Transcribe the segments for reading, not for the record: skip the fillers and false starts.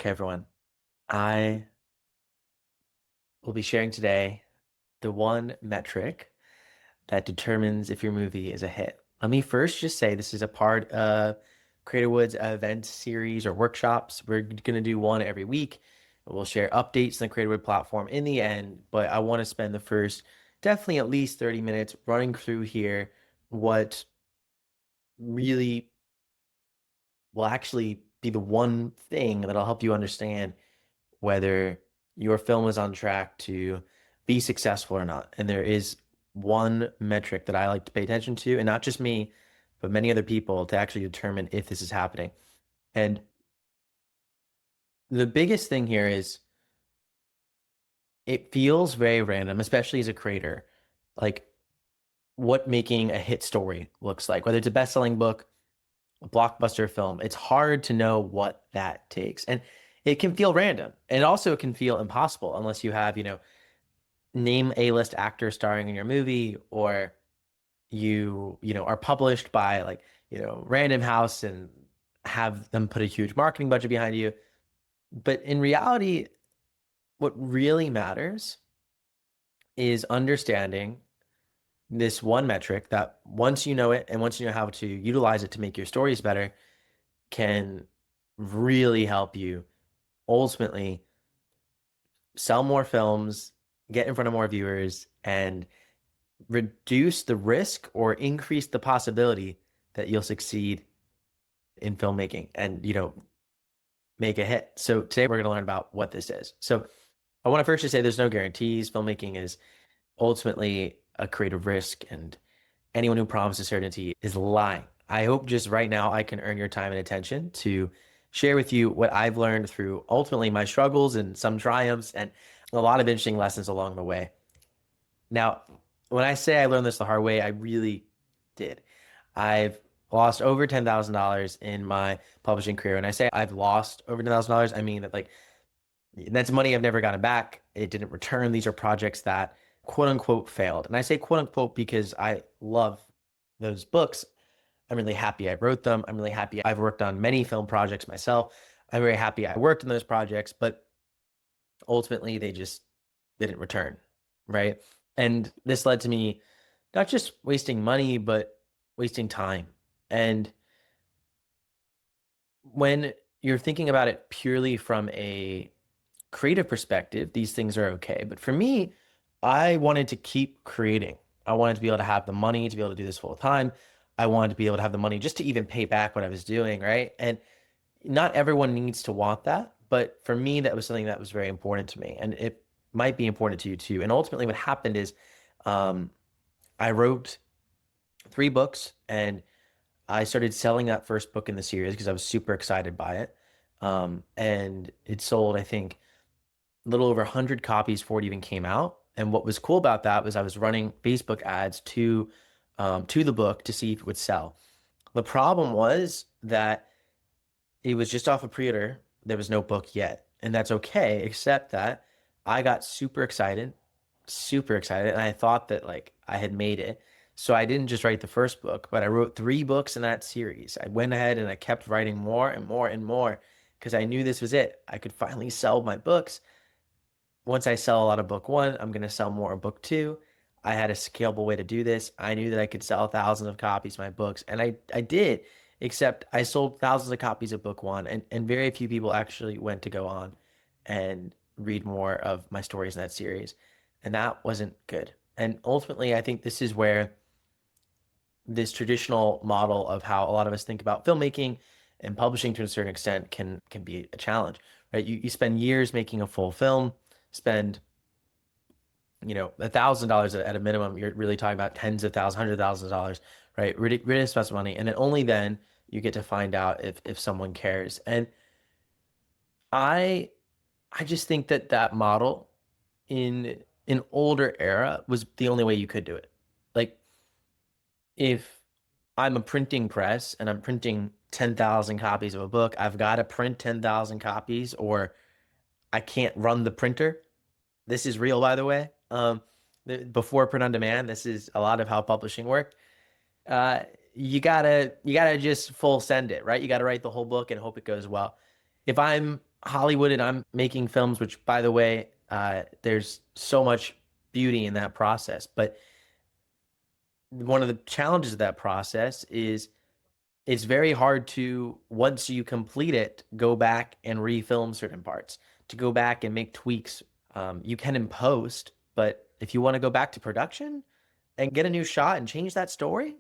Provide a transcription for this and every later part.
Okay, everyone. I will be sharing today the one metric that determines if your movie is a hit. Let me first just say this is a part of Creatorwood's event series or workshops. We're going to do one every week. We'll share updates on the Creatorwood platform in the end, but I want to spend the first definitely at least 30 minutes running through here what really will actually be the one thing that'll help you understand whether your film is on track to be successful or not. And there is one metric that I like to pay attention to, and not just me, but many other people to actually determine if this is happening. And the biggest thing here is it feels very random, especially as a creator, like what making a hit story looks like, whether it's a best-selling book, a blockbuster film. It's hard to know what that takes. And it can feel random. And also it can feel impossible unless you have, name A-list actor starring in your movie, or you are published by like, Random House and have them put a huge marketing budget behind you. But in reality, what really matters is understanding this one metric that once you know it and once you know how to utilize it to make your stories better, can really help you ultimately sell more films, get in front of more viewers, and reduce the risk or increase the possibility that you'll succeed in filmmaking and, make a hit. So today we're going to learn about what this is. So I want to first just say there's no guarantees. Filmmaking is ultimately a creative risk, and anyone who promises certainty is lying. I hope just right now I can earn your time and attention to share with you what I've learned through ultimately my struggles and some triumphs and a lot of interesting lessons along the way. Now, when I say I learned this the hard way, I really did. I've lost over $10,000 in my publishing career. And I say I've lost over $10,000, I mean that like that's money I've never gotten back. It didn't return. These are projects that quote unquote failed. And I say quote unquote because I love those books. I'm really happy I wrote them. I'm really happy I've worked on many film projects myself. I'm very happy I worked on those projects, but ultimately they just didn't return, right? And this led to me not just wasting money, but wasting time. And when you're thinking about it purely from a creative perspective, these things are okay. But for me, I wanted to keep creating. I wanted to be able to have the money to be able to do this full time. I wanted to be able to have the money just to even pay back what I was doing, right? And not everyone needs to want that, but for me, that was something that was very important to me, and it might be important to you too. And ultimately, what happened is, um, I wrote three books, and I started selling that first book in the series because I was super excited by it. And it sold, I think, a little over 100 copies before it even came out. And what was cool about that was I was running Facebook ads to the book to see if it would sell. The problem was that it was just off a pre-order. There was no book yet. And that's okay, except that I got super excited, and I thought that like I had made it. So I didn't just write the first book, but I wrote three books in that series. I went ahead and I kept writing more and more and more because I knew this was it. I could finally sell my books. Once I sell a lot of book one, I'm going to sell more of book two. I had a scalable way to do this. I knew that I could sell thousands of copies of my books, and I did, except I sold thousands of copies of book one, and very few people actually went to go on and read more of my stories in that series. And that wasn't good. And ultimately, I think this is where this traditional model of how a lot of us think about filmmaking and publishing to a certain extent can be a challenge, right? You spend years making a full film, spend $1,000 at a minimum. You're really talking about tens of thousands, hundred thousands of dollars, right? Ridiculous amounts of money, and then only then you get to find out if someone cares. And I I just think that that model in an older era was the only way you could do it. Like if I'm a printing press and I'm printing 10,000 copies of a book, I've got to print 10,000 copies or I can't run the printer. This is real, by the way. Before print on demand, this is a lot of how publishing worked. Uh, you gotta just full send it, right? You gotta write the whole book and hope it goes well. If I'm Hollywood and I'm making films, which by the way, there's so much beauty in that process. But one of the challenges of that process is it's very hard to, once you complete it, go back and refilm certain parts, to go back and make tweaks. You can in post, but if you want to go back to production and get a new shot and change that story,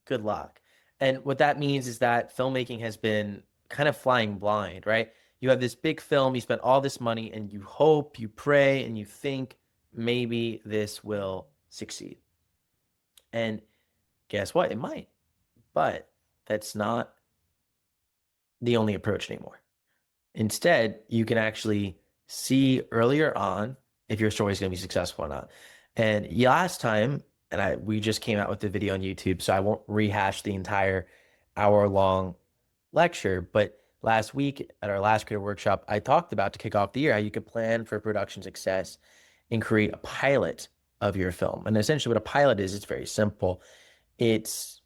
good luck. And what that means is that filmmaking has been kind of flying blind, right? You have this big film, you spent all this money, and you hope, you pray, and you think maybe this will succeed. And guess what? It might, but that's not the only approach anymore. Instead, you can actually see earlier on if your story is going to be successful or not. And last time, we just came out with the video on YouTube, so I won't rehash the entire hour-long lecture, but last week at our last creator workshop, I talked about to kick off the year how you could plan for production success and create a pilot of your film. And essentially what a pilot is, it's very simple. It's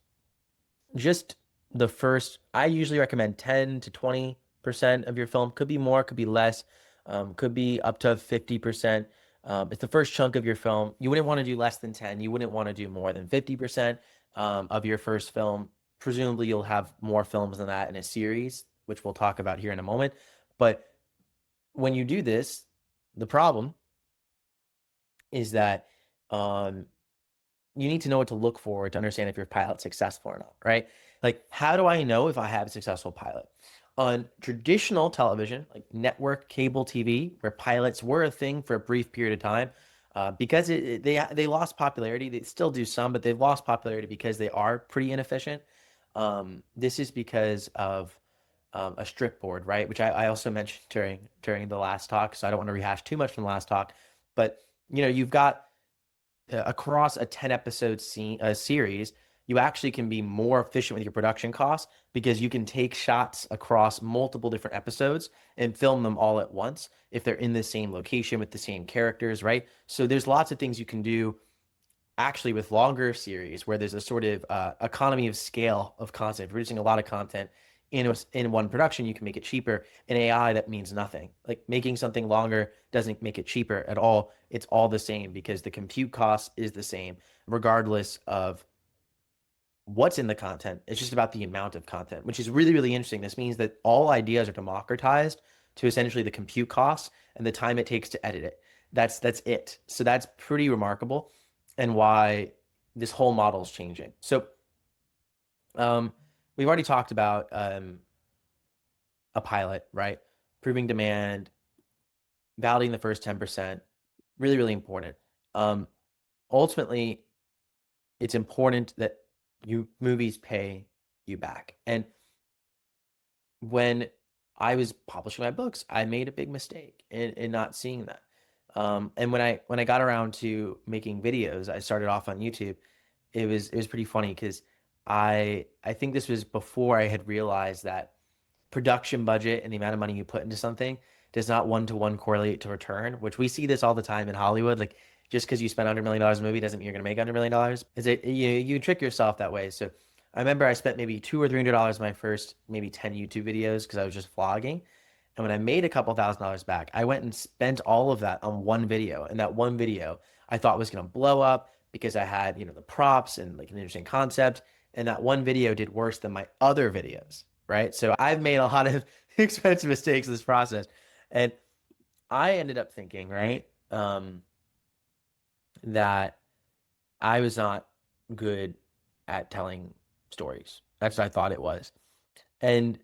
just the first, I usually recommend 10 to 20% of your film. Could be more, could be less, could be up to 50%. It's the first chunk of your film. You wouldn't want to do less than 10. You wouldn't want to do more than 50% of your first film. Presumably, you'll have more films than that in a series, which we'll talk about here in a moment. But when you do this, the problem is that um, you need to know what to look for to understand if your pilot's successful or not, right? Like, how do I know if I have a successful pilot? On traditional television, like network cable TV, where pilots were a thing for a brief period of time, because they lost popularity. They still do some, but they've lost popularity because they are pretty inefficient. This is because of a strip board, right? Which I also mentioned during the last talk, so I don't want to rehash too much from the last talk. But you've got across a 10 episode series, you actually can be more efficient with your production costs because you can take shots across multiple different episodes and film them all at once if they're in the same location with the same characters, right? So there's lots of things you can do actually with longer series where there's a sort of economy of scale of content, producing a lot of content in one production, you can make it cheaper. In AI, that means nothing. Like making something longer doesn't make it cheaper at all. It's all the same because the compute cost is the same, regardless of what's in the content. It's just about the amount of content, which is really, really interesting. This means that all ideas are democratized to essentially the compute costs and the time it takes to edit it. That's it. So that's pretty remarkable and why this whole model is changing. So um, we've already talked about a pilot, right? Proving demand, validating the first 10%, really, really important. Um, Ultimately, it's important that movies pay you back. And when I was publishing my books, I made a big mistake in not seeing that. And when I got around to making videos, I started off on YouTube. It was pretty funny because I think this was before I had realized that production budget and the amount of money you put into something does not one-to-one correlate to return, which we see this all the time in Hollywood. Like just because you spend $100 million a movie doesn't mean you're going to make $100 million. Is it you trick yourself that way? So I remember I spent maybe $200 or $300 my first maybe 10 YouTube videos because I was just vlogging. And when I made a couple $1,000s back, I went and spent all of that on one video. And that one video I thought was going to blow up because I had, the props and like an interesting concept. And that one video did worse than my other videos, right? So I've made a lot of expensive mistakes in this process. And I ended up thinking, right, that I was not good at telling stories. That's what I thought it was. And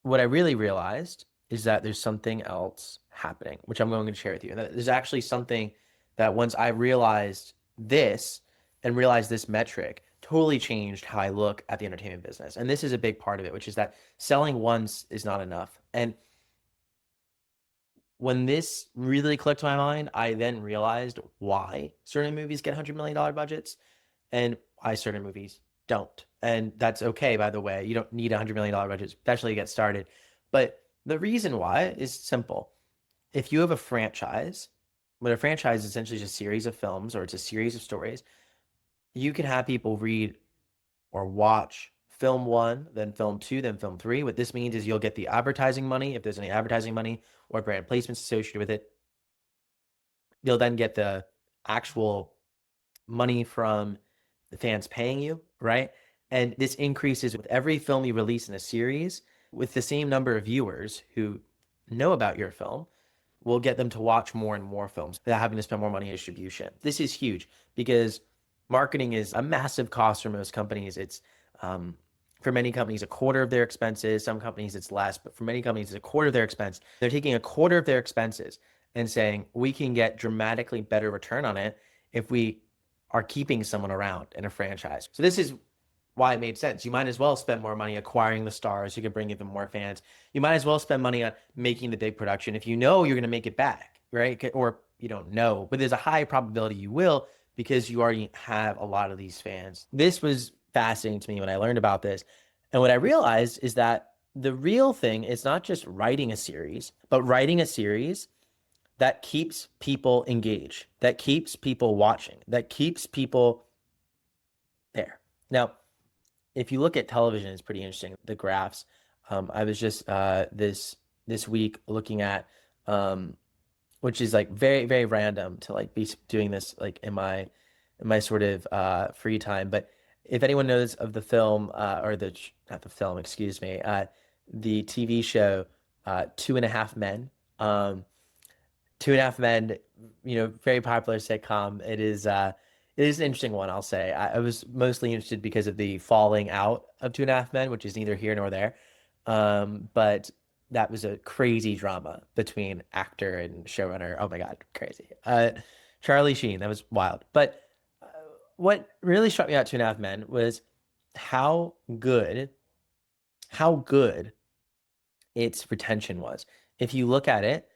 what I really realized is that there's something else happening, which I'm going to share with you. And that there's actually something that once I realized this and realized this metric totally changed how I look at the entertainment business. And this is a big part of it, which is that selling once is not enough. And when this really clicked to my mind, I then realized why certain movies get $100 million budgets and why certain movies don't. And that's okay, by the way. You don't need $100 million budget, especially to get started. But the reason why is simple. If you have a franchise, but a franchise is essentially just a series of films or it's a series of stories, you can have people read or watch film one, then film two, then film three. What this means is you'll get the advertising money, if there's any advertising money or brand placements associated with it. You'll then get the actual money from the fans paying you, right? And this increases with every film you release in a series with the same number of viewers who know about your film. Will get them to watch more and more films without having to spend more money on distribution. This is huge because marketing is a massive cost for most companies. It's for many companies a quarter of their expenses. Some companies it's less, but for many companies it's a quarter of their expense. They're taking a quarter of their expenses and saying we can get dramatically better return on it if we are keeping someone around in a franchise. So this is why it made sense. You might as well spend more money acquiring the stars. You could bring even more fans. You might as well spend money on making the big production if you know you're going to make it back, right? Or you don't know, but there's a high probability you will because you already have a lot of these fans. This was fascinating to me when I learned about this. And what I realized is that the real thing is not just writing a series, but writing a series that keeps people engaged, that keeps people watching, that keeps people there. Now, if you look at television, it's pretty interesting. The graphs. I was just this week looking at, which is like very very random to like be doing this like in my sort of free time. But if anyone knows of the film or the not the film, excuse me, the TV show Two and a Half Men. Two and a Half Men, very popular sitcom. It is an interesting one, I'll say. I was mostly interested because of the falling out of Two and a Half Men, which is neither here nor there. But that was a crazy drama between actor and showrunner. Oh my God, crazy. Charlie Sheen, that was wild. But uh, what really struck me about Two and a Half Men was how good, how good its retention was. If you look at it,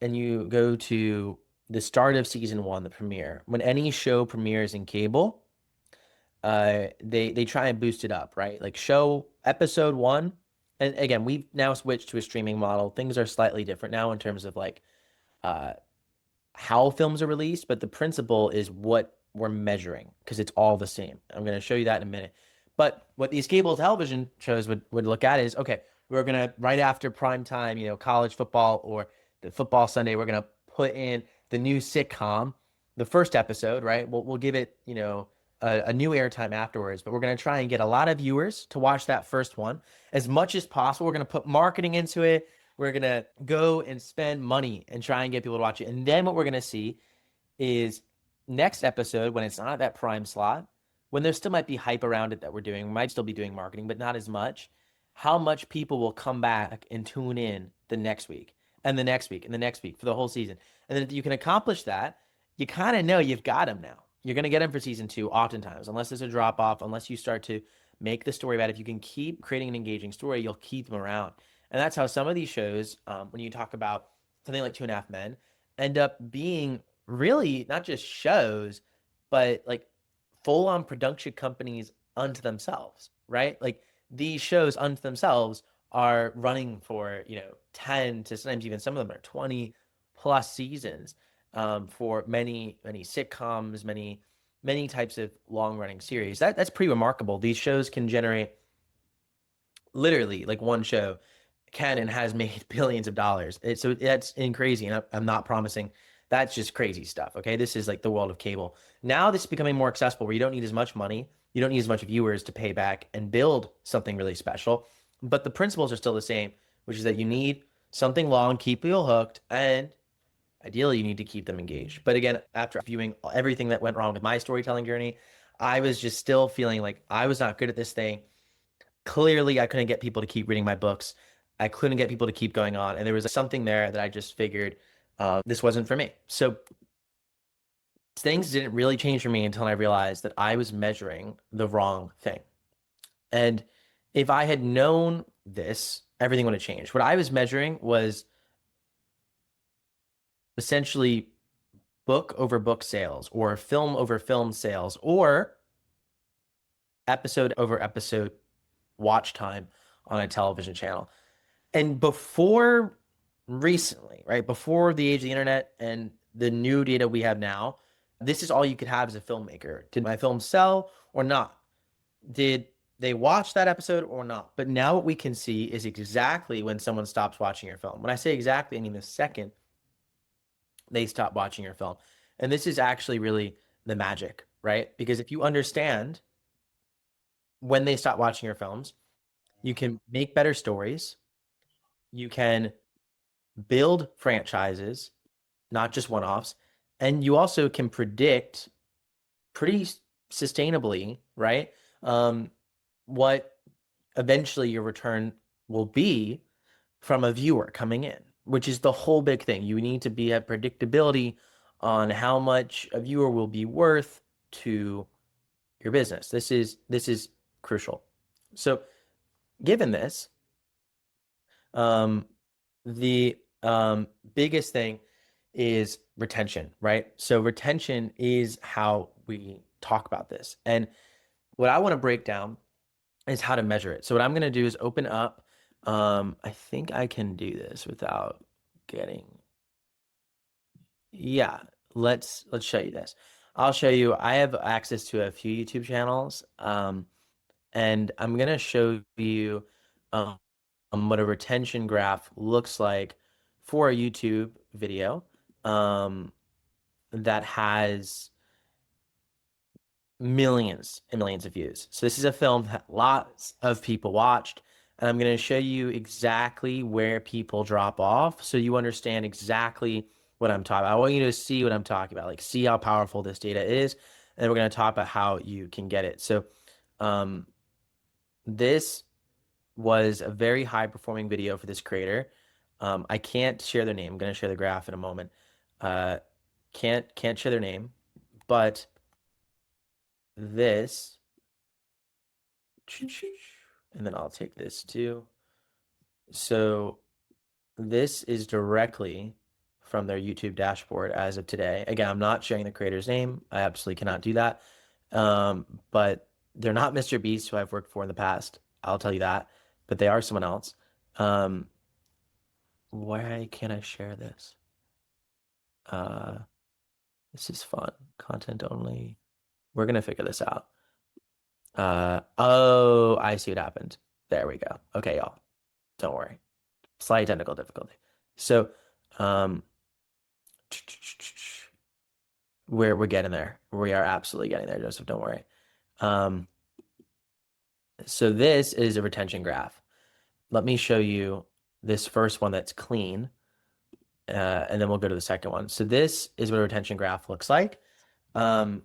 and you go to the start of season one, the premiere, when any show premieres in cable, they try and boost it up, right? Like show episode one, and again, we've now switched to a streaming model. Things are slightly different now in terms of like uh, how films are released, but the principle is what we're measuring because it's all the same. I'm going to show you that in a minute. But what these cable television shows would look at is okay, we're going to right after prime time, college football or the football Sunday, we're going to put in the new sitcom, the first episode, right? We'll give it, a new airtime afterwards, but we're going to try and get a lot of viewers to watch that first one as much as possible. We're going to put marketing into it. We're going to go and spend money and try and get people to watch it. And then what we're going to see is next episode, when it's not that prime slot, when there still might be hype around it that we're doing, we might still be doing marketing, but not as much, how much people will come back and tune in the next week and the next week and the next week for the whole season. And then if you can accomplish that, you kind of know you've got them now. You're going to get them for season two, oftentimes, unless there's a drop off, unless you start to make the story bad. If you can keep creating an engaging story, you'll keep them around. And that's how some of these shows, when you talk about something like Two and a Half Men, end up being really not just shows, but like full on production companies unto themselves, right? Like these shows unto themselves are running for, 10 to sometimes even some of them are 20 plus seasons for many, many sitcoms, many types of long running series. That's pretty remarkable. These shows can generate literally like one show can and has made billions of dollars. So that's crazy. And I'm not promising that's just crazy stuff. Okay. This is like the world of cable. Now this is becoming more accessible where you don't need as much money. You don't need as much viewers to pay back and build something really special. But the principles are still the same, which is that you need something long, keep people hooked, and ideally you need to keep them engaged. But again, after viewing everything that went wrong with my storytelling journey, I was just still feeling like I was not good at this thing. Clearly, I couldn't get people to keep reading my books. I couldn't get people to keep going on. And there was something there that I just figured this wasn't for me. So things didn't really change for me until I realized that I was measuring the wrong thing. And if I had known this, everything would have changed. What I was measuring was essentially book over book sales or film over film sales or episode over episode watch time on a television channel. And before recently, right, before the age of the internet and the new data we have now, this is all you could have as a filmmaker. Did my film sell or not? Did they watch that episode or not. But now what we can see is exactly when someone stops watching your film. When I say exactly, I mean the second they stop watching your film. And this is actually really the magic, right? Because if you understand when they stop watching your films, you can make better stories, you can build franchises, not just one-offs, and you also can predict pretty sustainably, right? What eventually your return will be from a viewer coming in, which is the whole big thing. You need to be at predictability on how much a viewer will be worth to your business. This is crucial. So, given this, um, the biggest thing is retention, right? So retention is how we talk about this. And what I want to break down is how to measure it. So what I'm going to do is open up. I think I can do this without getting. Yeah, let's show you this. I'll show you. I have access to a few YouTube channels, and I'm gonna show you um, what a retention graph looks like for a YouTube video um, that has millions and millions of views. So this is a film that lots of people watched, and I'm going to show you exactly where people drop off so you understand exactly what I'm talking about. I want you to see what I'm talking about, like see how powerful this data is, and we're going to talk about how you can get it. So um, this was a very high performing video for this creator. I can't share their name. I'm going to share the graph in a moment. Uh, can't share their name, but this, and then I'll take this too. So this is directly from their YouTube dashboard as of today. Again, I'm not sharing the creator's name. I absolutely cannot do that. But they're not Mr. Beast, who I've worked for in the past. I'll tell you that. But they are someone else. Um, why can't I share this? Uh, this is fun. Content only. We're gonna figure this out. Oh, I see what happened. There we go. Okay, y'all. Don't worry. Slight technical difficulty. So, um, we're getting there. We are absolutely getting there, Joseph. Don't worry. Um, so this is a retention graph. Let me show you this first one that's clean, and then we'll go to the second one. So this is what a retention graph looks like. Um,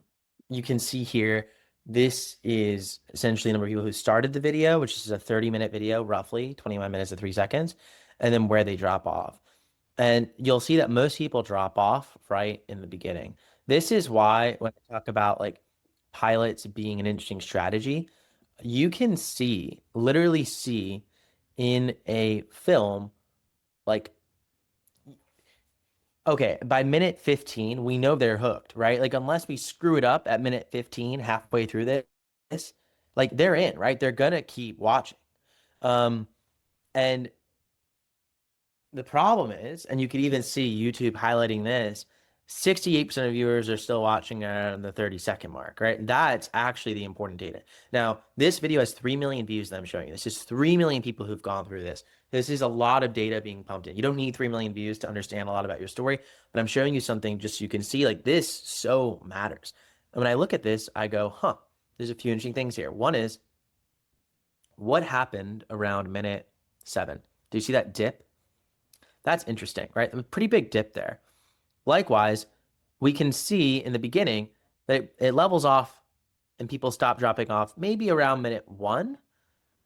you can see here, this is essentially the number of people who started the video, which is a 30-minute video, roughly 21 minutes to 3 seconds, and then where they drop off. And you'll see that most people drop off right in the beginning. This is why when I talk about like pilots being an interesting strategy, you can see, literally see in a film, like, okay, by minute 15, we know they're hooked, right? Like, unless we screw it up at minute 15, halfway through this, like they're in, right? They're gonna keep watching. Um, and the problem is, and you could even see YouTube highlighting this, 68% of viewers are still watching around the 30-second mark, right? That's actually the important data. Now, this video has 3 million views that I'm showing you. This is 3 million people who've gone through this. This is a lot of data being pumped in. You don't need 3 million views to understand a lot about your story, but I'm showing you something just so you can see like this so matters. And when I look at this, I go, huh, there's a few interesting things here. One is, what happened around minute 7? Do you see that dip? That's interesting, right? A pretty big dip there. Likewise, we can see in the beginning that it levels off and people stop dropping off maybe around minute 1.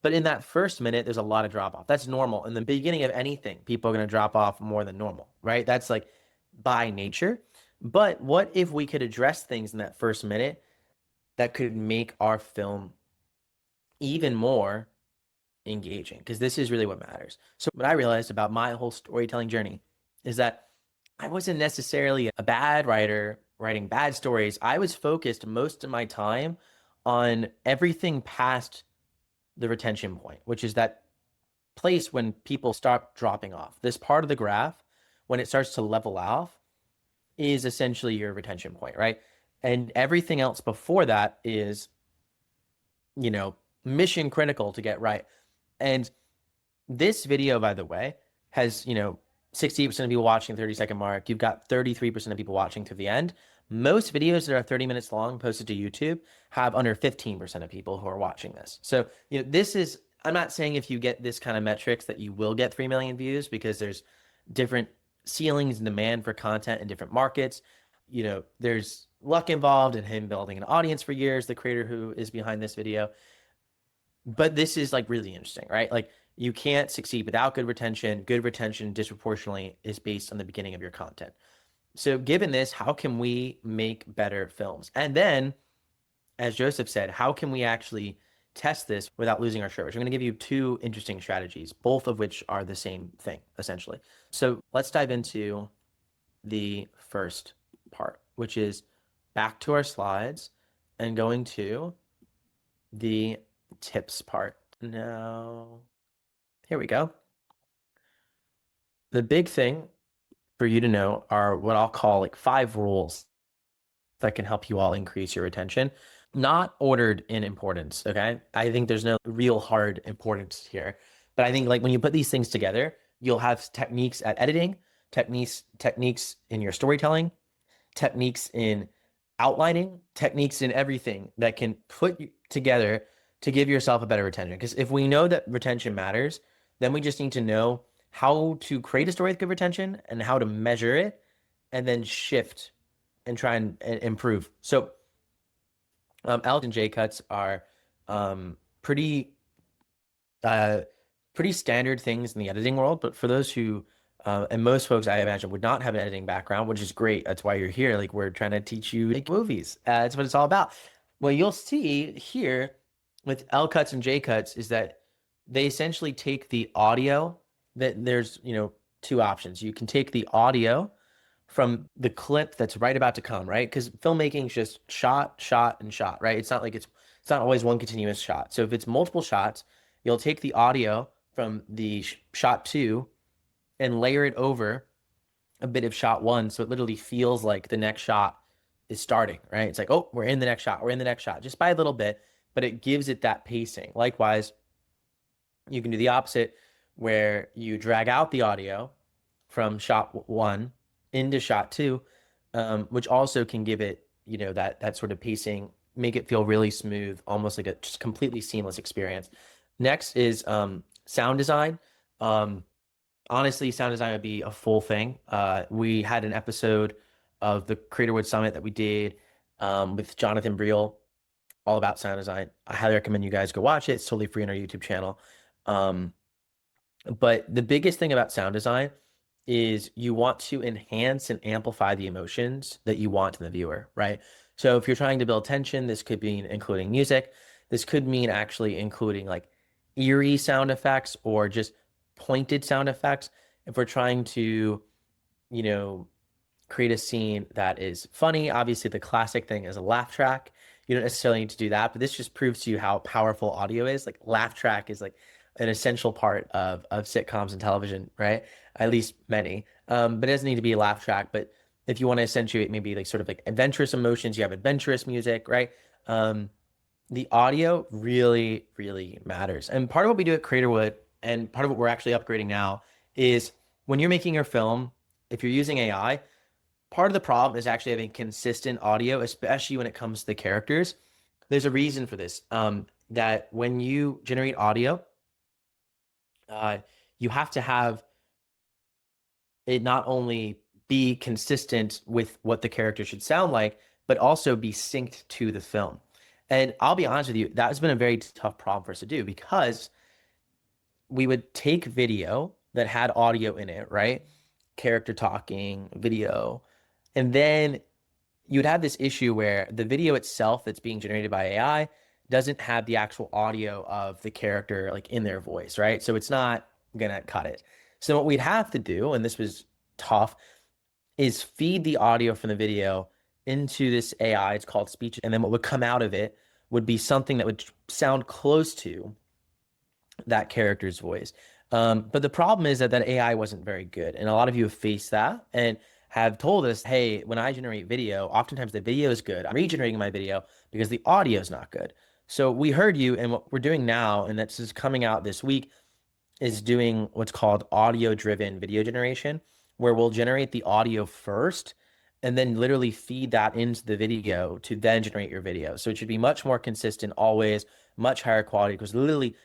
But in that first minute, there's a lot of drop off. That's normal. In the beginning of anything, people are going to drop off more than normal, right? That's like by nature. But what if we could address things in that first minute that could make our film even more engaging? Because this is really what matters. So, what I realized about my whole storytelling journey is that I wasn't necessarily a bad writer writing bad stories. I was focused most of my time on everything past the retention point, which is that place when people start dropping off. This part of the graph, when it starts to level off, is essentially your retention point, right? And everything else before that is, you know, mission critical to get right. And this video, by the way, has, 68% of people watching the 30-second mark. You've got 33% of people watching to the end. Most videos that are 30 minutes long posted to YouTube have under 15% of people who are watching this. So, this is, I'm not saying if you get this kind of metrics that you will get 3 million views, because there's different ceilings and demand for content in different markets. There's luck involved in him building an audience for years, the creator who is behind this video. But this is like really interesting, right? Like, you can't succeed without good retention. Good retention disproportionately is based on the beginning of your content. So given this, how can we make better films? And then, as Joseph said, how can we actually test this without losing our shirt? Which I'm going to give you two interesting strategies, both of which are the same thing, essentially. So let's dive into the first part, which is back to our slides and going to the tips part. Now, here we go. The big thing for you to know are what I'll call like 5 rules that can help you all increase your retention. Not ordered in importance, okay? I think there's no real hard importance here. But I think like when you put these things together, you'll have techniques at editing, techniques in your storytelling, techniques in outlining, techniques in everything that can put you together to give yourself a better retention. Because if we know that retention matters, then we just need to know how to create a story with good retention and how to measure it, and then shift and try and improve. So L and J cuts are pretty pretty standard things in the editing world. But for those who and most folks, I imagine, would not have an editing background, which is great. That's why you're here. Like, we're trying to teach you to make movies. That's what it's all about. What you'll see here with L cuts and J cuts is that they essentially take the audio. That there's, 2 options. You can take the audio from the clip that's right about to come, right? Because filmmaking is just shot, shot, and shot, right? It's not like it's not always one continuous shot. So if it's multiple shots, you'll take the audio from the shot 2 and layer it over a bit of shot 1, so it literally feels like the next shot is starting, right? It's like, oh, we're in the next shot, we're in the next shot, just by a little bit, but it gives it that pacing. Likewise, you can do the opposite, where you drag out the audio from shot 1 into shot 2, which also can give it, that sort of pacing, make it feel really smooth, almost like a just completely seamless experience. Next is sound design. Honestly, sound design would be a full thing. We had an episode of the Creatorwood Summit that we did with Jonathan Briel, all about sound design. I highly recommend you guys go watch it. It's totally free on our YouTube channel. But the biggest thing about sound design is you want to enhance and amplify the emotions that you want in the viewer, right? So if you're trying to build tension, this could mean including music. This could mean actually including like eerie sound effects or just pointed sound effects. If we're trying to, you know, create a scene that is funny, obviously the classic thing is a laugh track. You don't necessarily need to do that, but this just proves to you how powerful audio is. Like, laugh track is like an essential part of sitcoms and television, right? At least many. But it doesn't need to be a laugh track. But if you want to accentuate maybe like sort of like adventurous emotions, you have adventurous music, right? The audio really, really matters. And part of what we do at Creatorwood, and part of what we're actually upgrading now, is when you're making your film, if you're using AI, part of the problem is actually having consistent audio, especially when it comes to the characters. There's a reason for this, that when you generate audio, you have to have it not only be consistent with what the character should sound like, but also be synced to the film. And I'll be honest with you, that has been a very tough problem for us to do, because we would take video that had audio in it, right? Character talking, video, and then you'd have this issue where the video itself that's being generated by AI doesn't have the actual audio of the character like in their voice, right? So it's not gonna cut it. So what we'd have to do, and this was tough, is feed the audio from the video into this AI. It's called speech, and then what would come out of it would be something that would sound close to that character's voice. But the problem is that AI wasn't very good. And a lot of you have faced that and have told us, hey, when I generate video, oftentimes the video is good. I'm regenerating my video because the audio is not good. So we heard you, and what we're doing now, and this is coming out this week, is doing what's called audio-driven video generation, where we'll generate the audio first and then literally feed that into the video to then generate your video. So it should be much more consistent, always much higher quality, because literally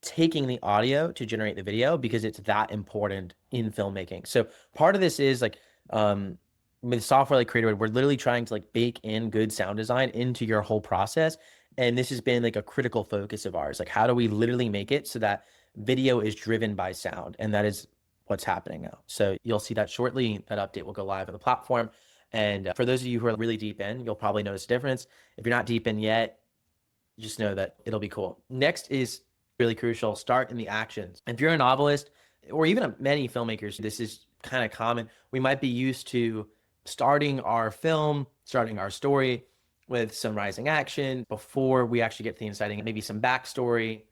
taking the audio to generate the video because it's that important in filmmaking. So part of this is like with software like Creatorwood, we're literally trying to like bake in good sound design into your whole process. And this has been like a critical focus of ours. Like, how do we literally make it so that video is driven by sound? And that is what's happening now. So you'll see that shortly. That update will go live on the platform. And for those of you who are really deep in, you'll probably notice a difference. If you're not deep in yet, just know that it'll be cool. Next is really crucial. Start in the actions. If you're a novelist or even many filmmakers, this is kind of common. We might be used to starting our film, starting our story with some rising action before we actually get things exciting, maybe some backstory.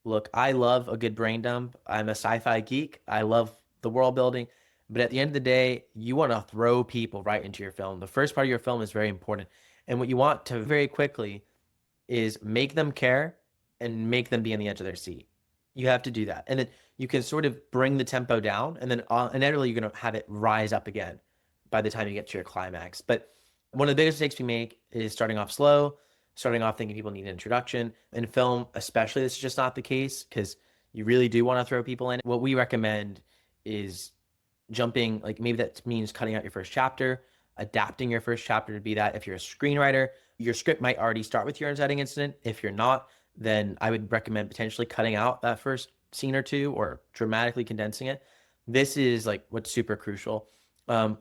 Look, I love a good brain dump. I'm a sci-fi geek. I love the world building. But at the end of the day, you want to throw people right into your film. The first part of your film is very important. And what you want to very quickly is make them care and make them be on the edge of their seat. You have to do that. And then you can sort of bring the tempo down, and then inevitably you're going to have it rise up again by the time you get to your climax. But one of the biggest mistakes we make is starting off slow, starting off thinking people need an introduction. In film, especially, this is just not the case because you really do want to throw people in. What we recommend is jumping, like maybe that means cutting out your first chapter, adapting your first chapter to be that. If you're a screenwriter, your script might already start with your inciting incident. If you're not, then I would recommend potentially cutting out that first scene or two or dramatically condensing it. This is like what's super crucial.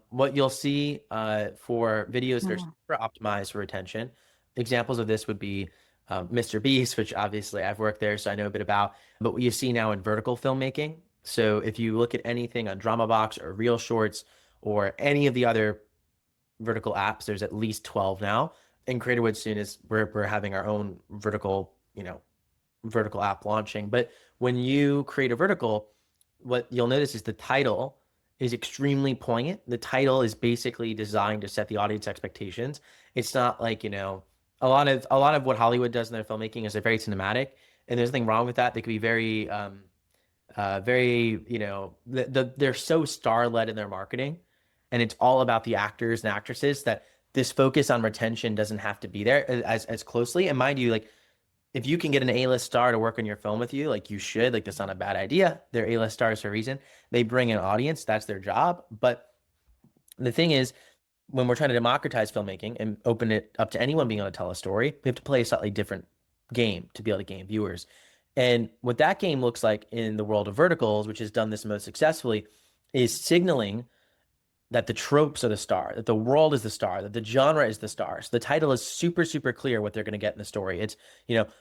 What you'll see for videos that are super optimized for retention, examples of this would be Mr. Beast, which obviously I've worked there, so I know a bit about, but what you see now in vertical filmmaking. So if you look at anything on DramaBox or Reel Shorts or any of the other vertical apps, there's at least 12 now. And Creatorwood soon is we're having our own vertical, vertical app launching. But when you create a vertical, what you'll notice is the title is extremely poignant. The title is basically designed to set the audience expectations. It's not like, a lot of what Hollywood does in their filmmaking is they're very cinematic, and there's nothing wrong with that. They could be very they're so star-led in their marketing, and it's all about the actors and actresses that this focus on retention doesn't have to be there as closely. And mind you, like if you can get an A-list star to work on your film with you, like you should, like that's not a bad idea. They're A-list stars for a reason. They bring an audience, that's their job. But the thing is, when we're trying to democratize filmmaking and open it up to anyone being able to tell a story, we have to play a slightly different game to be able to gain viewers. And what that game looks like in the world of verticals, which has done this most successfully, is signaling that the tropes are the star, that the world is the star, that the genre is the star. So the title is super, super clear what they're going to get in the story. It's,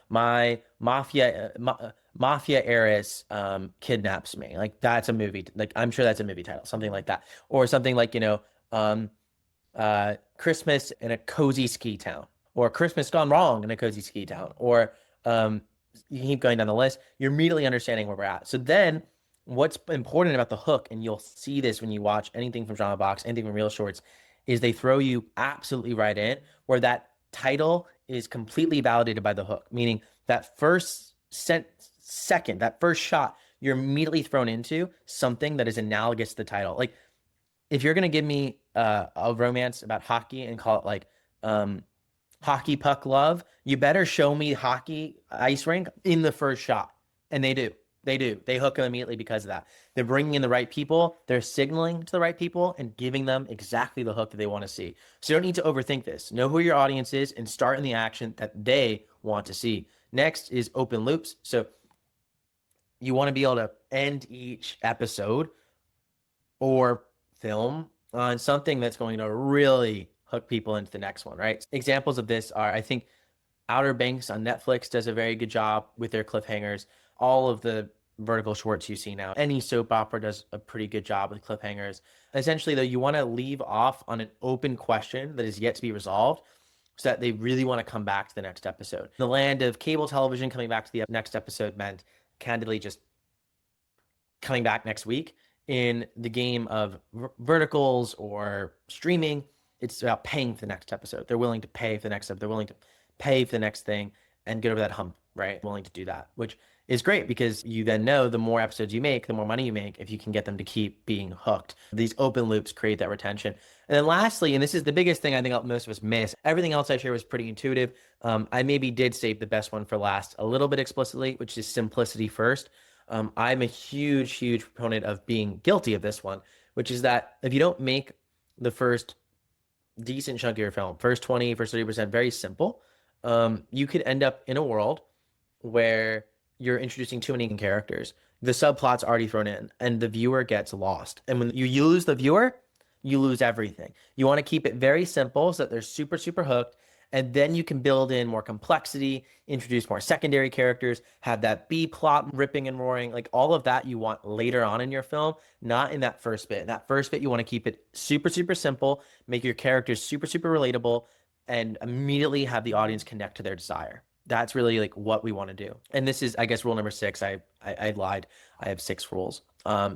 my mafia heiress kidnaps me. Like that's a movie. Like I'm sure that's a movie title, something like that. Or something like, Christmas in a cozy ski town, or Christmas gone wrong in a cozy ski town, or you keep going down the list. You're immediately understanding where we're at. So then what's important about the hook, and you'll see this when you watch anything from DramaBox, anything from Reel Shorts, is they throw you absolutely right in where that title is completely validated by the hook, meaning that first second, that first shot, you're immediately thrown into something that is analogous to the title. Like if you're going to give me a romance about hockey and call it like hockey puck love, you better show me hockey ice rink in the first shot. And they do. They do. They hook them immediately because of that. They're bringing in the right people. They're signaling to the right people and giving them exactly the hook that they want to see. So you don't need to overthink this. Know who your audience is and start in the action that they want to see. Next is open loops. So you want to be able to end each episode or film on something that's going to really hook people into the next one, right? Examples of this are, I think, Outer Banks on Netflix does a very good job with their cliffhangers. All of the vertical shorts you see now, any soap opera does a pretty good job with cliffhangers. Essentially, though, you want to leave off on an open question that is yet to be resolved so that they really want to come back to the next episode. In the land of cable television, coming back to the next episode meant candidly just coming back next week. In the game of verticals or streaming, it's about paying for the next episode. They're willing to pay for the next episode. They're willing to pay for the next thing. and get over that hump, right? Willing to do that, which is great because you then know the more episodes you make, the more money you make if you can get them to keep being hooked. These open loops create that retention. And then lastly, and this is the biggest thing I think most of us miss, everything else I share was pretty intuitive. I maybe did save the best one for last a little bit explicitly, which is simplicity first. I'm a huge, huge proponent of being guilty of this one, which is that if you don't make the first decent chunk of your film, first 20, first 30%, very simple, you could end up in a world where you're introducing too many characters. The subplot's already thrown in, and the viewer gets lost. And when you lose the viewer, you lose everything. You want to keep it very simple so that they're super, super hooked. And then you can build in more complexity, introduce more secondary characters, have that B plot ripping and roaring, like all of that you want later on in your film, not in that first bit. In that first bit, you want to keep it super, super simple, make your characters super, super relatable, and immediately have the audience connect to their desire. That's really like what we want to do. And this is, I guess, rule number 6. I lied. I have 6 rules.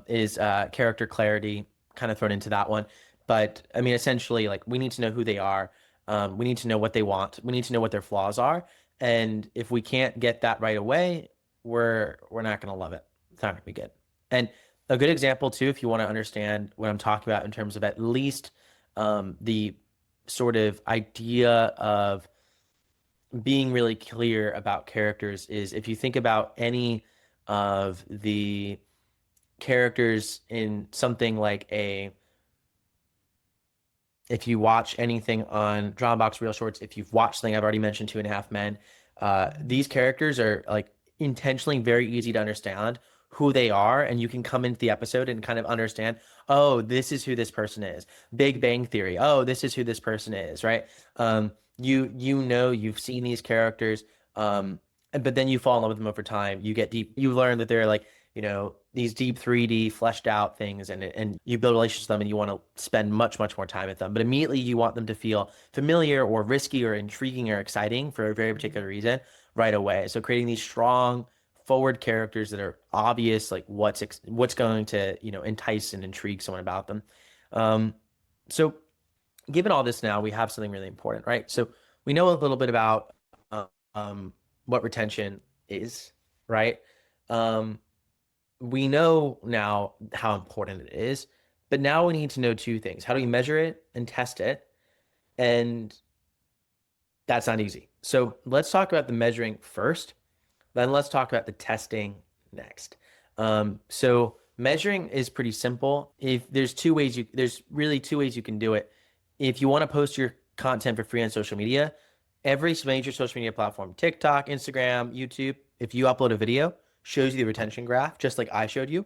Is character clarity kind of thrown into that one. But I mean, essentially, like we need to know who they are. We need to know what they want. We need to know what their flaws are. And if we can't get that right away, we're not going to love it. It's not going to be good. And a good example too, if you want to understand what I'm talking about in terms of at least the sort of idea of being really clear about characters, is if you think about any of the characters in something like if you watch anything on Dropbox Real Shorts, if you've watched something I've already mentioned, Two and a Half Men, these characters are like intentionally very easy to understand who they are, and you can come into the episode and kind of understand, oh, this is who this person is. Big Bang Theory, oh, this is who this person is, right? You know you've seen these characters, but then you fall in love with them over time. You get deep, you learn that they're like, these deep 3D fleshed out things, and you build relationships with them and you want to spend much, much more time with them. But immediately you want them to feel familiar or risky or intriguing or exciting for a very particular reason right away. So creating these strong forward characters that are obvious, like what's going to, entice and intrigue someone about them. So given all this now, we have something really important, right? So we know a little bit about what retention is, right? We know now how important it is, but now we need to know 2 things. How do we measure it and test it? And that's not easy. So let's talk about the measuring first, then let's talk about the testing next. So measuring is pretty simple. If there's really 2 ways you can do it. If you want to post your content for free on social media, every major social media platform, TikTok, Instagram, YouTube, if you upload a video, shows you the retention graph, just like I showed you,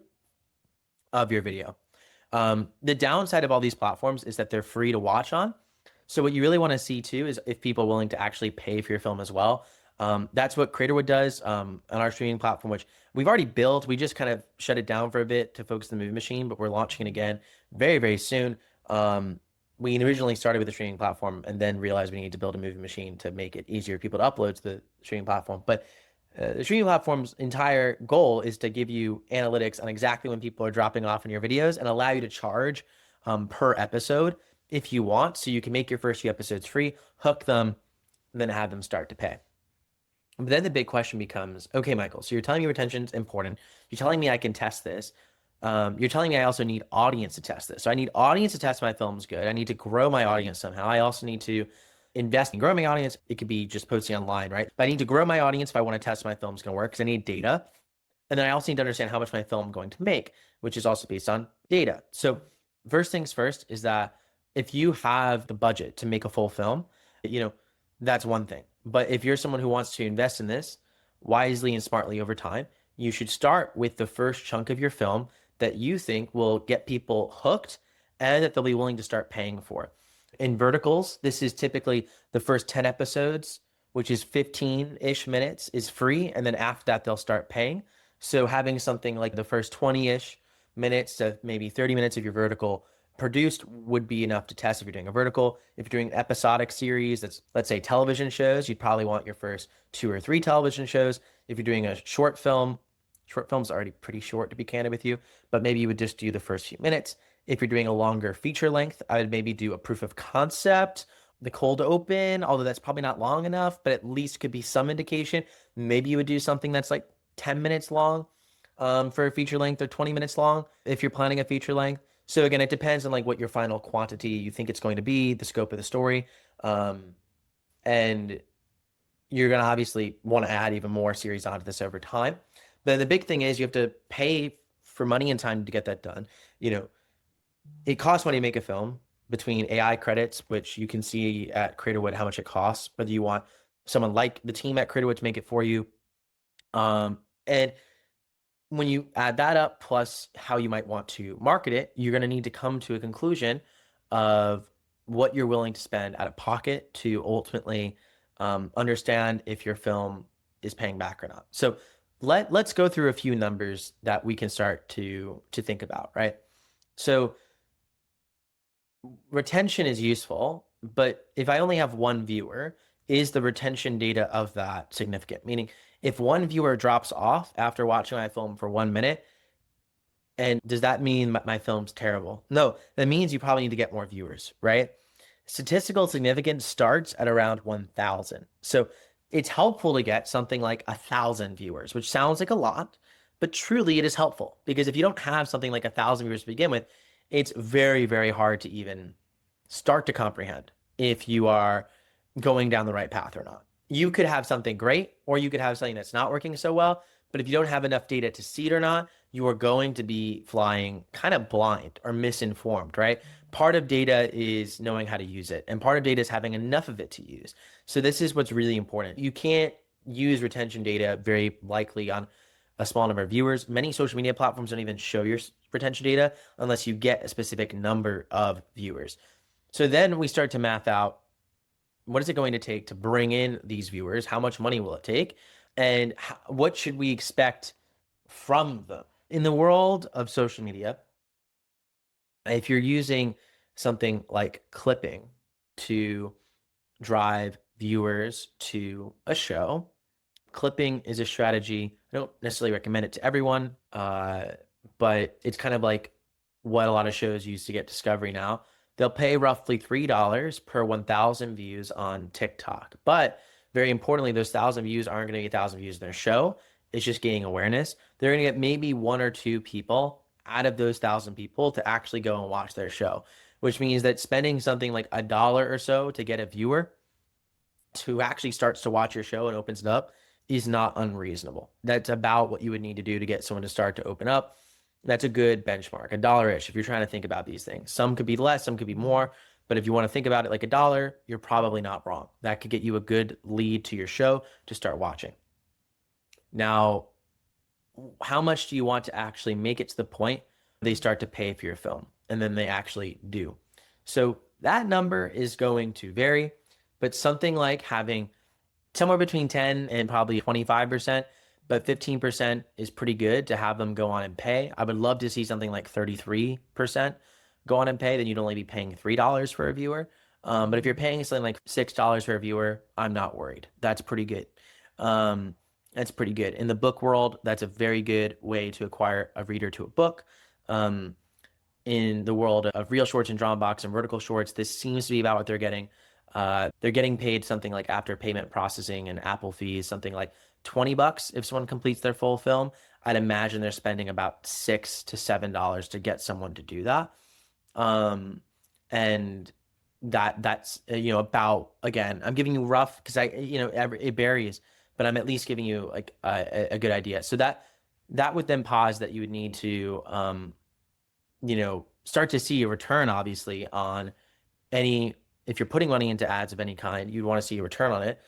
of your video. The downside of all these platforms is that they're free to watch on. So what you really want to see too is if people are willing to actually pay for your film as well. That's what Creatorwood does on our streaming platform, which we've already built. We just kind of shut it down for a bit to focus on the movie machine, but we're launching it again very, very soon. We originally started with the streaming platform and then realized we need to build a movie machine to make it easier for people to upload to the streaming platform. But the streaming platform's entire goal is to give you analytics on exactly when people are dropping off in your videos and allow you to charge per episode if you want. So you can make your first few episodes free, hook them, and then have them start to pay. But then the big question becomes, okay, Michael, so you're telling me retention's important. You're telling me I can test this. You're telling me I also need audience to test this. So I need audience to test my film's good. I need to grow my audience somehow. I also need to invest in growing my audience. It could be just posting online, right? But I need to grow my audience if I want to test my film's going to work because I need data. And then I also need to understand how much my film is going to make, which is also based on data. So first things first is that if you have the budget to make a full film, that's one thing. But if you're someone who wants to invest in this wisely and smartly over time, you should start with the first chunk of your film that you think will get people hooked and that they'll be willing to start paying for. In verticals, this is typically the first 10 episodes, which is 15-ish minutes, is free. And then after that, they'll start paying. So having something like the first 20-ish minutes to maybe 30 minutes of your vertical produced would be enough to test if you're doing a vertical. If you're doing an episodic series, that's, let's say, television shows, you'd probably want your first 2 or 3 television shows. If you're doing a short film, short film's already pretty short, to be candid with you, but maybe you would just do the first few minutes. If you're doing a longer feature length, I would maybe do a proof of concept the cold open, although that's probably not long enough, but at least could be some indication. Maybe you would do something that's like 10 minutes long for a feature length, or 20 minutes long if you're planning a feature length. So again, it depends on like what your final quantity you think it's going to be, the scope of the story. And you're going to obviously want to add even more series onto this over time. But the big thing is you have to pay for money and time to get that done. You know, it costs money to make a film between AI credits, which you can see at Creatorwood how much it costs, whether you want someone like the team at Creatorwood to make it for you. And when you add that up, plus how you might want to market it, you're going to need to come to a conclusion of what you're willing to spend out of pocket to ultimately understand if your film is paying back or not. So let's go through a few numbers that we can start to think about, right? So retention is useful, but if I only have one viewer, is the retention data of that significant? Meaning, if one viewer drops off after watching my film for 1 minute, and does that mean my film's terrible? No, that means you probably need to get more viewers, right? Statistical significance starts at around 1,000. So it's helpful to get something like 1,000 viewers, which sounds like a lot, but truly it is helpful because if you don't have something like 1,000 viewers to begin with, it's very, very hard to even start to comprehend if you are going down the right path or not. You could have something great, or you could have something that's not working so well. But if you don't have enough data to see it or not, you are going to be flying kind of blind or misinformed, right? Part of data is knowing how to use it, and part of data is having enough of it to use. So this is what's really important. You can't use retention data very likely on a small number of viewers. Many social media platforms don't even show your retention data unless you get a specific number of viewers. So then we start to math out, what is it going to take to bring in these viewers? How much money will it take? And what should we expect from them? In the world of social media, if you're using something like clipping to drive viewers to a show, clipping is a strategy. I don't necessarily recommend it to everyone, but it's kind of like what a lot of shows use to get discovery now. They'll pay roughly $3 per 1,000 views on TikTok. But very importantly, those 1,000 views aren't going to get 1,000 views in their show. It's just gaining awareness. They're going to get maybe one or two people out of those 1,000 people to actually go and watch their show, which means that spending something like $1 or so to get a viewer who actually starts to watch your show and opens it up is not unreasonable. That's about what you would need to do to get someone to start to open up. That's a good benchmark, $1-ish, if you're trying to think about these things. Some could be less, some could be more, but if you want to think about it like $1, you're probably not wrong. That could get you a good lead to your show to start watching. Now, how much do you want to actually make it to the point they start to pay for your film? And then they actually do. So that number is going to vary, but something like having somewhere between 10 and probably 25%, but 15% is pretty good to have them go on and pay. I would love to see something like 33% go on and pay, then you'd only be paying $3 for a viewer. But if you're paying something like $6 for a viewer, I'm not worried. That's pretty good. That's pretty good. In the book world, that's a very good way to acquire a reader to a book. In the world of reel shorts and drama box and vertical shorts, this seems to be about what they're getting. They're getting paid something like after payment processing and Apple fees, something like $20 if someone completes their full film. I'd imagine they're spending about $6 to $7 to get someone to do that. And that's about, again, I'm giving you rough because it varies, but I'm at least giving you like a good idea. So that would then pause that you would need to start to see a return, obviously, on if you're putting money into ads of any kind, you'd want to see a return on it.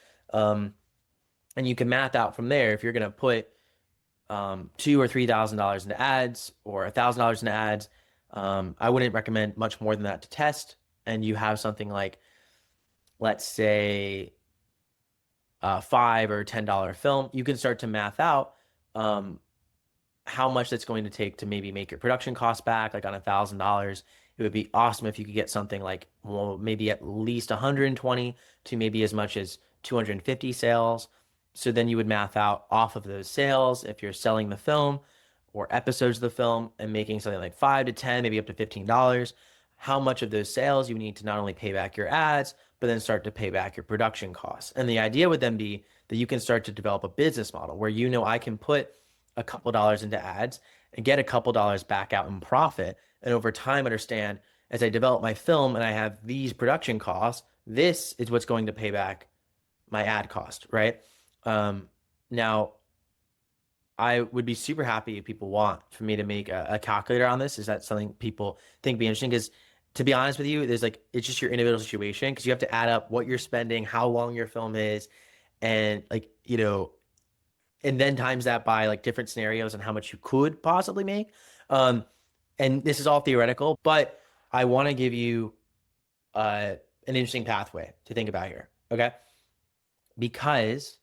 And you can math out from there if you're going to put $2,000 or $3,000 into ads or $1,000 into ads. I wouldn't recommend much more than that to test. And you have something like, let's say, $5 or $10 film, you can start to math out how much that's going to take to maybe make your production costs back, like on $1,000. It would be awesome if you could get something like, well, maybe at least 120 to maybe as much as 250 sales. So then you would math out off of those sales if you're selling the film or episodes of the film and making something like 5 to 10, maybe up to $15. how much of those sales you need to not only pay back your ads, but then start to pay back your production costs. And the idea would then be that you can start to develop a business model where you know I can put a couple dollars into ads and get a couple dollars back out in profit. And over time, understand as I develop my film and I have these production costs, this is what's going to pay back my ad cost, right? Now, I would be super happy if people want for me to make a calculator on this. Is that something people think be interesting? Because to be honest with you, there's like it's just your individual situation because you have to add up what you're spending, how long your film is, and like, and then times that by like different scenarios and how much you could possibly make. Um, and this is all theoretical, but I want to give you an interesting pathway to think about here. Okay. Because,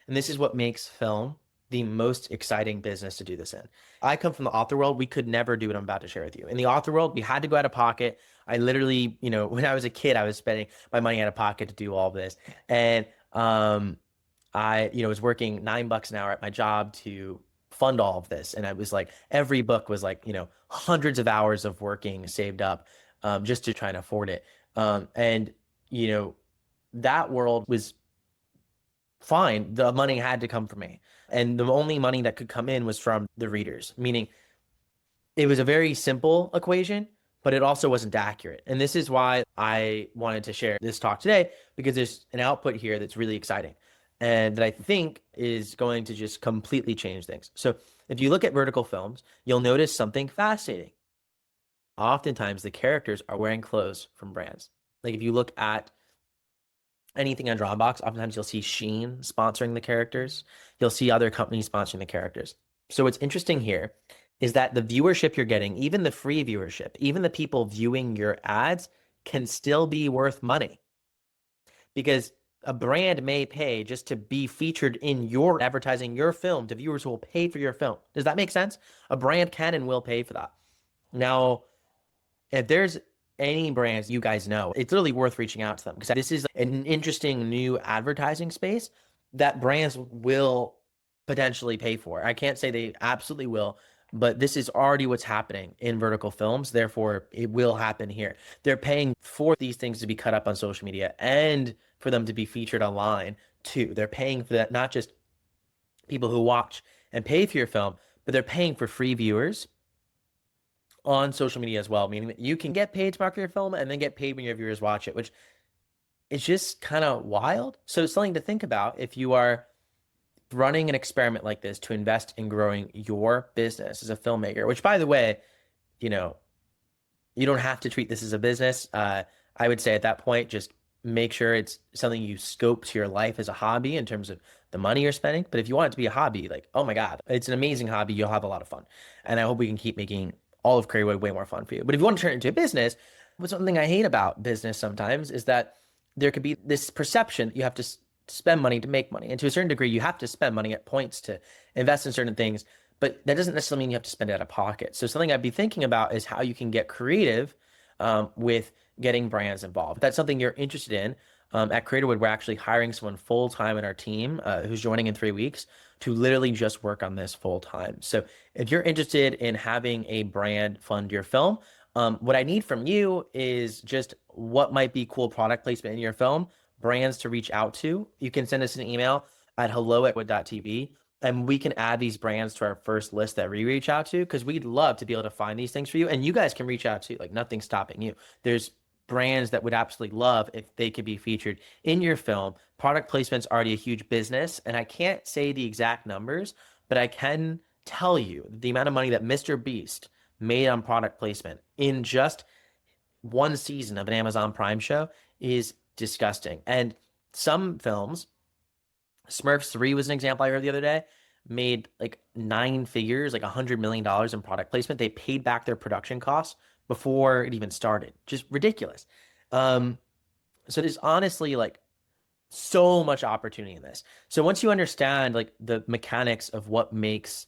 and this is what makes film the most exciting business to do this in. I come from the author world. We could never do what I'm about to share with you. In the author world, we had to go out of pocket. I literally, when I was a kid, I was spending my money out of pocket to do all this. And I, was working $9 an hour at my job to fund all of this. And I was like, every book was like, hundreds of hours of working saved up just to try and afford it. And, that world was fine. The money had to come from me. And the only money that could come in was from the readers, meaning it was a very simple equation, but it also wasn't accurate. And this is why I wanted to share this talk today, because there's an output here that's really exciting and that I think is going to just completely change things. So if you look at vertical films, you'll notice something fascinating. Oftentimes the characters are wearing clothes from brands. Like if you look at anything on Dropbox, oftentimes you'll see Shein sponsoring the characters. You'll see other companies sponsoring the characters. So what's interesting here is that the viewership you're getting, even the free viewership, even the people viewing your ads can still be worth money because a brand may pay just to be featured in your advertising your film to viewers who will pay for your film. Does that make sense? A brand can and will pay for that. Now, if there's any brands you guys know, it's really worth reaching out to them because this is an interesting new advertising space that brands will potentially pay for. I can't say they absolutely will, but this is already what's happening in vertical films. Therefore, it will happen here. They're paying for these things to be cut up on social media and for them to be featured online too. They're paying for that, not just people who watch and pay for your film, but they're paying for free viewers on social media as well, meaning that you can get paid to market your film and then get paid when your viewers watch it, which is just kind of wild. So it's something to think about if you are running an experiment like this to invest in growing your business as a filmmaker, which by the way, you know, you don't have to treat this as a business. I would say at that point, just make sure it's something you scope to your life as a hobby in terms of the money you're spending. But if you want it to be a hobby, like, oh my God, it's an amazing hobby. You'll have a lot of fun. And I hope we can keep making all of Creatorwood way more fun for you. But if you want to turn it into a business, what's something I hate about business sometimes is that there could be this perception that you have to spend money to make money. And to a certain degree, you have to spend money at points to invest in certain things, but that doesn't necessarily mean you have to spend it out of pocket. So something I'd be thinking about is how you can get creative with getting brands involved. If that's something you're interested in, at Creatorwood, we're actually hiring someone full-time in our team who's joining in 3 weeks to literally just work on this full-time. So if you're interested in having a brand fund your film, what I need from you is just what might be cool product placement in your film, brands to reach out to. You can send us an email at hello@wood.tv and we can add these brands to our first list that we reach out to because we'd love to be able to find these things for you. And you guys can reach out to, like, nothing's stopping you. There's brands that would absolutely love if they could be featured in your film. Product placement's already a huge business, and I can't say the exact numbers, but I can tell you the amount of money that Mr. Beast made on product placement in just one season of an Amazon Prime show is disgusting. And some films, Smurfs 3 was an example I heard the other day, made like 9 figures, like $100 million in product placement. They paid back their production costs before it even started. Just ridiculous. So there's honestly like so much opportunity in this. So once you understand like the mechanics of what makes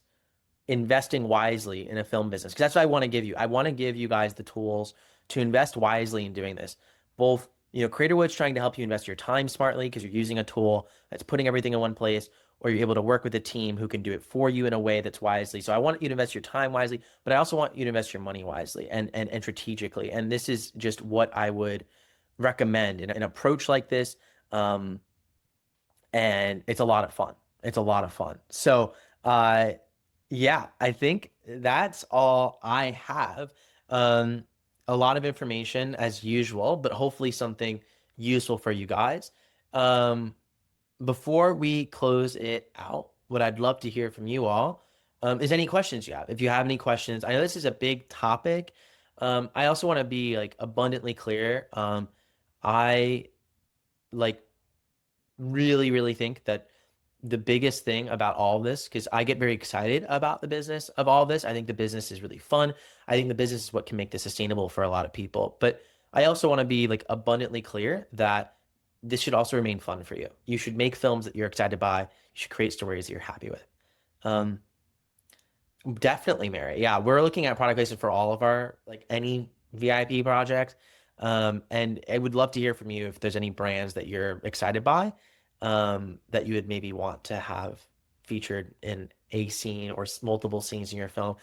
investing wisely in a film business, because that's what I want to give you. I want to give you guys the tools to invest wisely in doing this. Both, Creatorwood's trying to help you invest your time smartly because you're using a tool that's putting everything in one place, or you're able to work with a team who can do it for you in a way that's wisely. So I want you to invest your time wisely, but I also want you to invest your money wisely and strategically. And this is just what I would recommend in an approach like this. Um, and it's a lot of fun. It's a lot of fun. So, yeah, I think that's all I have. Um, a lot of information as usual, but hopefully something useful for you guys. Um, before we close it out, what I'd love to hear from you all is any questions you have. If you have any questions, I know this is a big topic. I also want to be like abundantly clear. I like really, really think that the biggest thing about all this, because I get very excited about the business of all this. I think the business is really fun. I think the business is what can make this sustainable for a lot of people. But I also want to be like abundantly clear that this should also remain fun for you. You should make films that you're excited by. You should create stories that you're happy with. Um, Definitely, Mary. Yeah, we're looking at product placement for all of our like any VIP projects. And I would love to hear from you if there's any brands that you're excited by, that you would maybe want to have featured in a scene or multiple scenes in your film.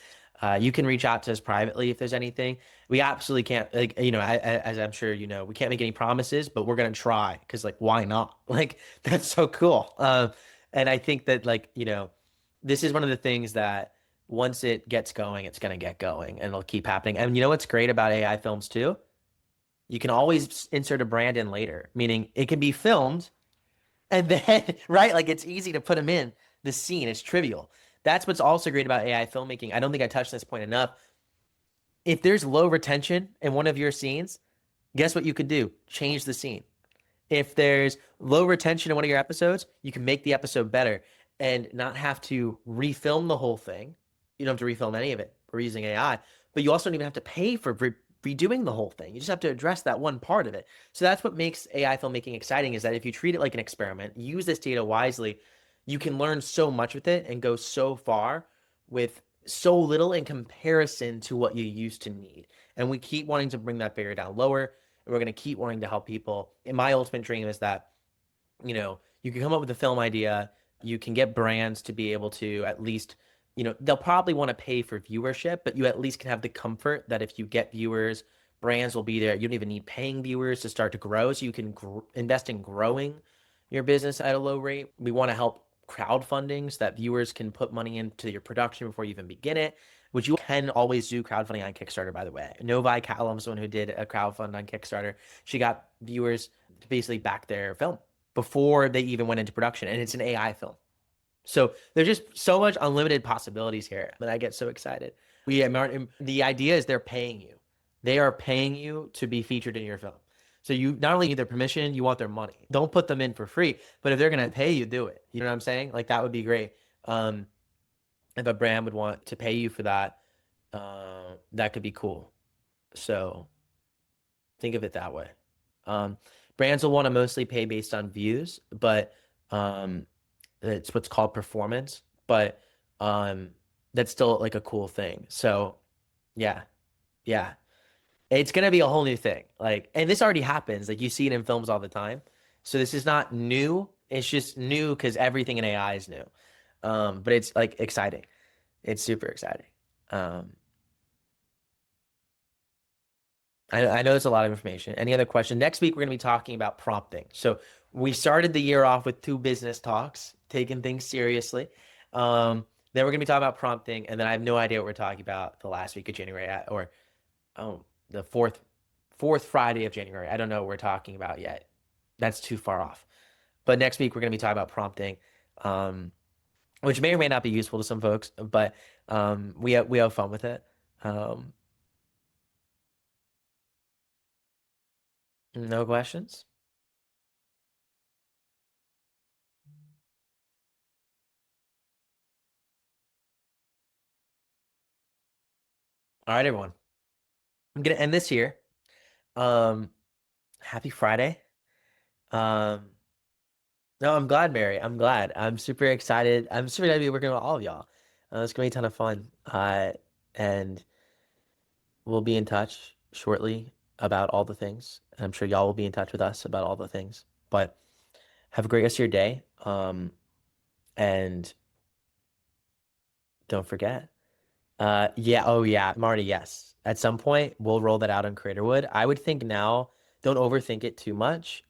You can reach out to us privately if there's anything. We absolutely can't, like, as I'm sure you know, we can't make any promises, but we're gonna try because, like, why not? Like, that's so cool. And I think that, like, this is one of the things that once it gets going, it's going to get going and it'll keep happening. And you know what's great about AI films too? You can always insert a brand in later, meaning it can be filmed and then, right? Like it's easy to put them in the scene. It's trivial. That's what's also great about AI filmmaking. I don't think I touched this point enough. If there's low retention in one of your scenes, guess what you could do? Change the scene. If there's low retention in one of your episodes, you can make the episode better and not have to refilm the whole thing. You don't have to refilm any of it. We're using AI, but you also don't even have to pay for redoing the whole thing. You just have to address that one part of it. So that's what makes AI filmmaking exciting is that if you treat it like an experiment, use this data wisely, you can learn so much with it and go so far with so little in comparison to what you used to need. And we keep wanting to bring that barrier down lower. And we're going to keep wanting to help people. And my ultimate dream is that, you can come up with a film idea, you can get brands to be able to at least, they'll probably want to pay for viewership, but you at least can have the comfort that if you get viewers, brands will be there. You don't even need paying viewers to start to grow. So you can invest in growing your business at a low rate. We want to help crowdfunding so that viewers can put money into your production before you even begin it, which you can always do crowdfunding on Kickstarter, by the way. Novi Callum's the one who did a crowdfund on Kickstarter. She got viewers to basically back their film before they even went into production, and it's an AI film. So there's just so much unlimited possibilities here that I get so excited. The idea is they're paying you. They are paying you to be featured in your film. So you not only need their permission, you want their money. Don't put them in for free, but if they're gonna pay you, do it. You know what I'm saying? Like that would be great. If a brand would want to pay you for that, that could be cool. So think of it that way. Um, Brands will want to mostly pay based on views, but um, it's what's called performance. But um, that's still like a cool thing. So yeah, yeah, it's gonna be a whole new thing. Like, and this already happens. Like you see it in films all the time. So this is not new. It's just new because everything in AI is new. But it's like exciting. It's super exciting. Um, I know it's a lot of information. Any other question? Next week, we're going to be talking about prompting. So we started the year off with two business talks, taking things seriously. Then we're going to be talking about prompting, and then I have no idea what we're talking about the last week of January or the fourth Friday of January. I don't know what we're talking about yet. That's too far off. But next week, we're going to be talking about prompting, um, which may or may not be useful to some folks, but we have fun with it. Um, no questions? All right, everyone. I'm gonna end this here. Um, Happy Friday. Um, no, I'm glad, Mary. I'm glad. I'm super excited. I'm super excited to be working with all of y'all. It's gonna be a ton of fun. And we'll be in touch shortly about all the things. And I'm sure y'all will be in touch with us about all the things. But have a great rest of your day. And don't forget. Yeah, oh yeah, Marty, yes. At some point, we'll roll that out on Creatorwood. I would think now, don't overthink it too much.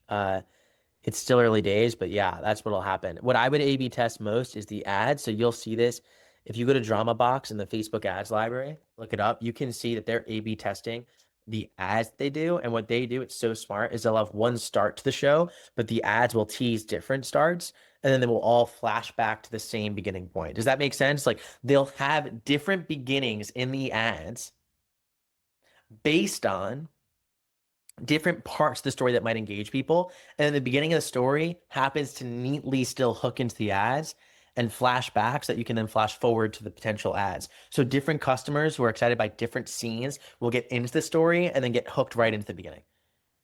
It's still early days, but yeah, that's what'll happen. What I would A/B test most is the ads. So you'll see this if you go to Drama Box in the Facebook ads library, look it up. You can see that they're A/B testing the ads that they do. And what they do, it's so smart, is they'll have one start to the show, but the ads will tease different starts, and then they will all flash back to the same beginning point. Does that make sense? Like they'll have different beginnings in the ads based on different parts of the story that might engage people. And then the beginning of the story happens to neatly still hook into the ads and flashbacks that you can then flash forward to the potential ads. So different customers who are excited by different scenes will get into the story and then get hooked right into the beginning.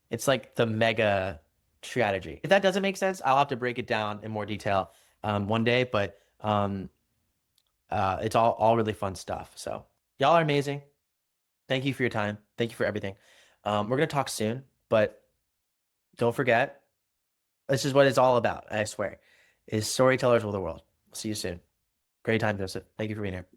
It's like the mega strategy. If that doesn't make sense, I'll have to break it down in more detail one day, but it's all really fun stuff. So y'all are amazing. Thank you for your time. Thank you for everything. We're gonna talk soon, but don't forget, this is what it's all about, I swear, is storytellers rule the world. See you soon. Great time, Joseph. Thank you for being here.